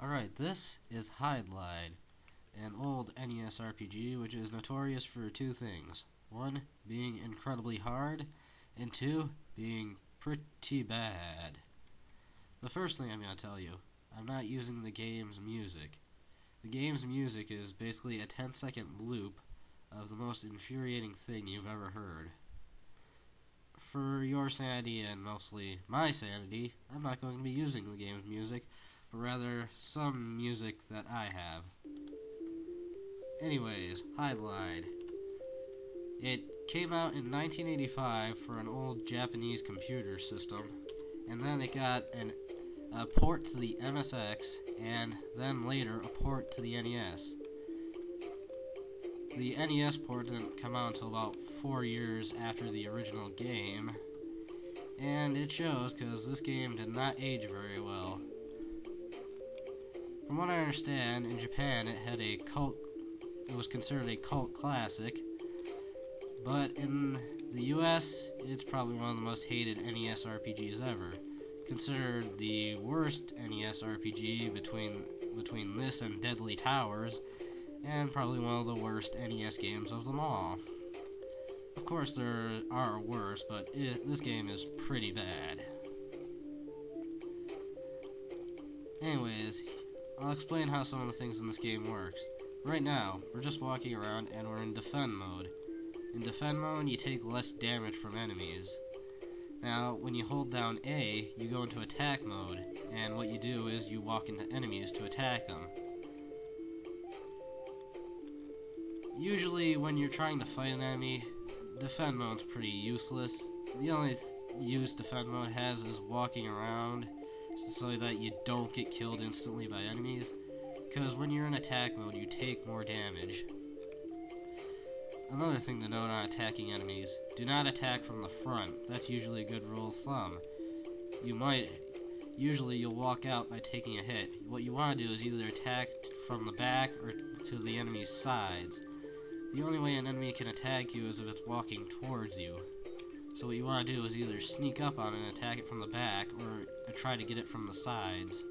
Alright, this is Hydlide, an old NES RPG which is notorious for two things. One, being incredibly hard, and two, being pretty bad. The first thing I'm going to tell you, I'm not using the game's music. The game's music is basically a 10-second loop of the most infuriating thing you've ever heard. For your sanity and mostly my sanity, I'm not going to be using the game's music, but rather some music that I have. Anyways, Hydlide. It came out in 1985 for an old Japanese computer system, and then it got a port to the MSX, and then later a port to the NES. The NES port didn't come out until about 4 years after the original game, and it shows because this game did not age very well. From what I understand, in Japan it was considered a cult classic, but in the US it's probably one of the most hated NES RPGs ever. Considered the worst NES RPG between this and Deadly Towers, and probably one of the worst NES games of them all. Of course there are worse, but this game is pretty bad. Anyways, I'll explain how some of the things in this game works. Right now, we're just walking around and we're in defend mode. In defend mode, you take less damage from enemies. Now, when you hold down A, you go into attack mode, and what you do is you walk into enemies to attack them. Usually, when you're trying to fight an enemy, defend mode's pretty useless. The only use defend mode has is walking around, so that you don't get killed instantly by enemies, because when you're in attack mode you take more damage. Another thing to note on attacking enemies, do not attack from the front. That's usually a good rule of thumb. Usually you'll walk out by taking a hit. What you want to do is either attack from the back or to the enemy's sides. The only way an enemy can attack you is if it's walking towards you. So what you want to do is either sneak up on it and attack it from the back, or try to get it from the sides.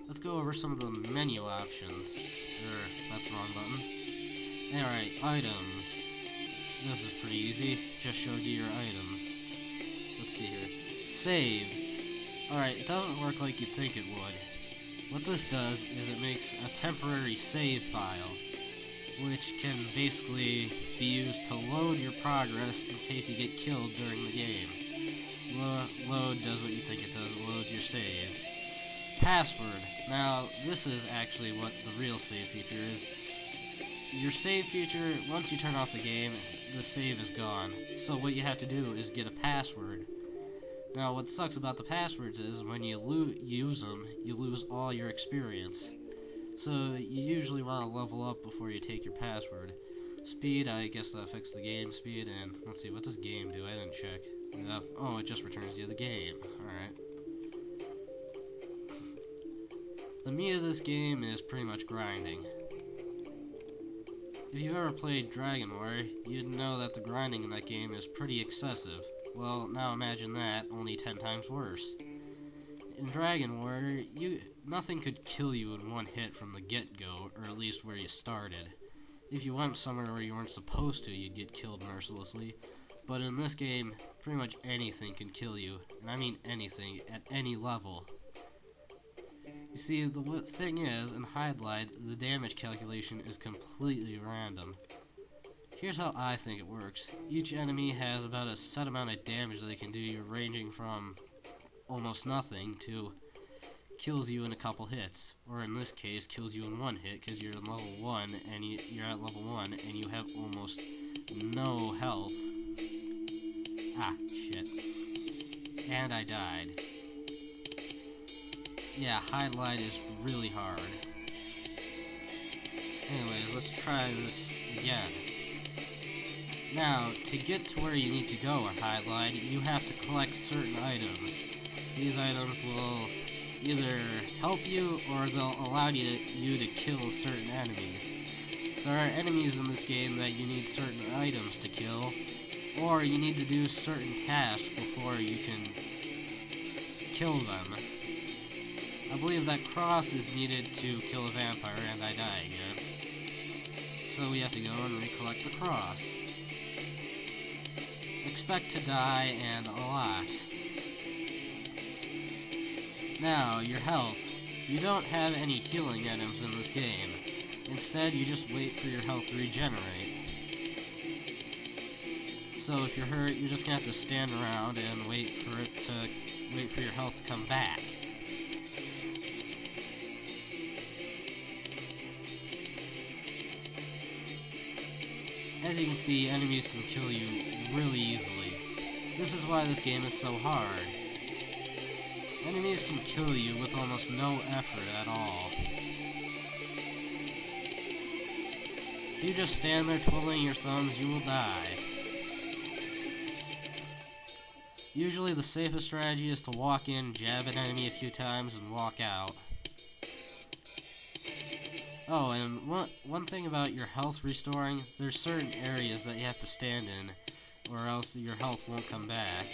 Let's go over some of the menu options. That's the wrong button. Alright, items. This is pretty easy. Just shows you your items. Let's see here. Save. Alright, it doesn't work like you'd think it would. What this does is it makes a temporary save file, which can basically be used to load your progress in case you get killed during the game. Load does what you think it does, it loads your save. Password. Now, this is actually what the real save feature is. Your save feature, once you turn off the game, the save is gone. So what you have to do is get a password. Now, what sucks about the passwords is when you use them, you lose all your experience. So you usually want to level up before you take your password. Speed, I guess that affects the game speed, and let's see, what does game do? I didn't check. Oh, it just returns you the game. Alright. The meat of this game is pretty much grinding. If you've ever played Dragon War, you'd know that the grinding in that game is pretty excessive. Well, now imagine that, only 10 times worse. In Dragon War, nothing could kill you in one hit from the get-go, or at least where you started. If you went somewhere where you weren't supposed to, you'd get killed mercilessly. But in this game, pretty much anything can kill you, and I mean anything, at any level. You see, the thing is, in Hydlide, the damage calculation is completely random. Here's how I think it works. Each enemy has about a set amount of damage they can do, ranging from almost nothing to kills you in a couple hits, or in this case kills you in one hit because you're in level 1 and you're at level 1 and you have almost no health. Ah, shit. And I died. Yeah, Hydlide is really hard. Anyways, let's try this again. Now, to get to where you need to go in Hydlide, you have to collect certain items. These items will either help you or they'll allow you to kill certain enemies. There are enemies in this game that you need certain items to kill, or you need to do certain tasks before you can kill them. I believe that cross is needed to kill a vampire, and I die again. So we have to go and recollect the cross. Expect to die, and a lot. Now, your health. You don't have any healing items in this game. Instead, you just wait for your health to regenerate. So if you're hurt, you're just gonna have to stand around and wait for your health to come back. As you can see, enemies can kill you really easily. This is why this game is so hard. Enemies can kill you with almost no effort at all. If you just stand there twiddling your thumbs, you will die. Usually the safest strategy is to walk in, jab an enemy a few times, and walk out. Oh, and one thing about your health restoring, there's certain areas that you have to stand in, or else your health won't come back.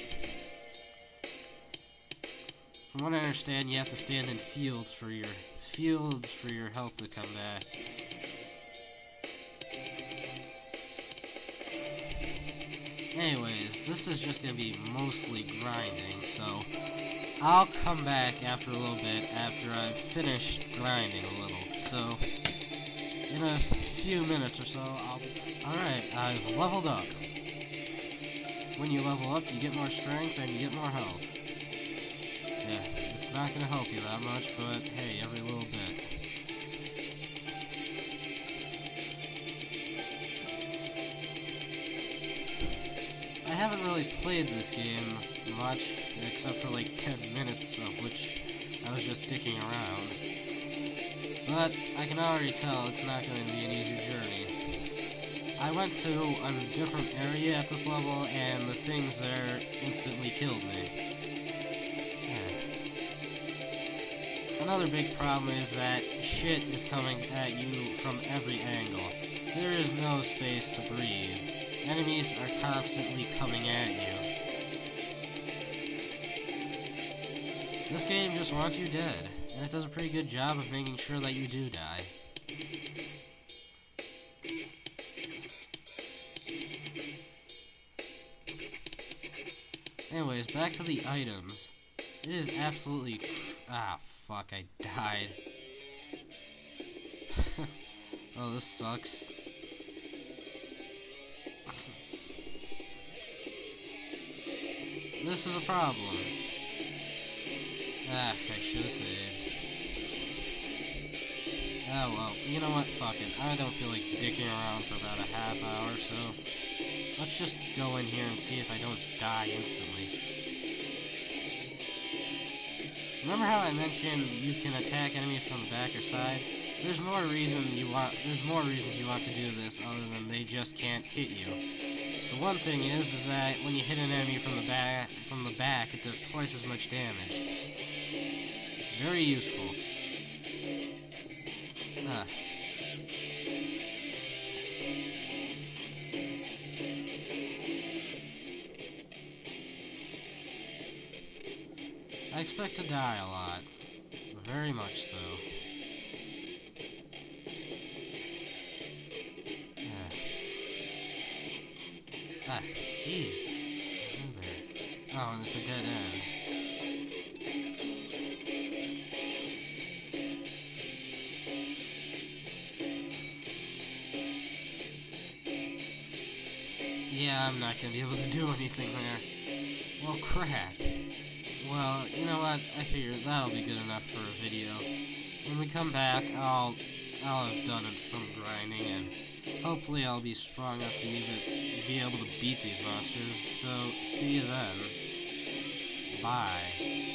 From what I understand, you have to stand in fields for your health to come back. Anyways, this is just gonna be mostly grinding, so I'll come back after a little bit after I've finished grinding a little. So in a few minutes or so, I'll be back. Alright, I've leveled up. When you level up, you get more strength and you get more health. Yeah, it's not gonna help you that much, but hey, every little bit. I haven't really played this game much, except for like 10 minutes of which I was just dicking around. But I can already tell it's not going to be an easy journey. I went to a different area at this level, and the things there instantly killed me. Another big problem is that shit is coming at you from every angle. There is no space to breathe. Enemies are constantly coming at you. This game just wants you dead, and it does a pretty good job of making sure that you do die. Anyways, back to the items. It is absolutely... Ah, fuck, I died. Oh, this sucks. This is a problem. Ah, I should have saved. Oh well, you know what, fuck it. I don't feel like dicking around for about a half hour, so let's just go in here and see if I don't die instantly. Remember how I mentioned you can attack enemies from the back or sides? There's more reasons you want to do this other than they just can't hit you. The one thing is that when you hit an enemy from the back, it does twice as much damage. Very useful. I expect to die a lot. Very much so. Ah, jeez. Oh, and it's a dead end. Yeah, I'm not gonna be able to do anything there. Well, crap. Well, you know what? I figure that'll be good enough for a video. When we come back, I'll have done some grinding, and hopefully I'll be strong enough to be able to beat these monsters. So, see you then. Bye.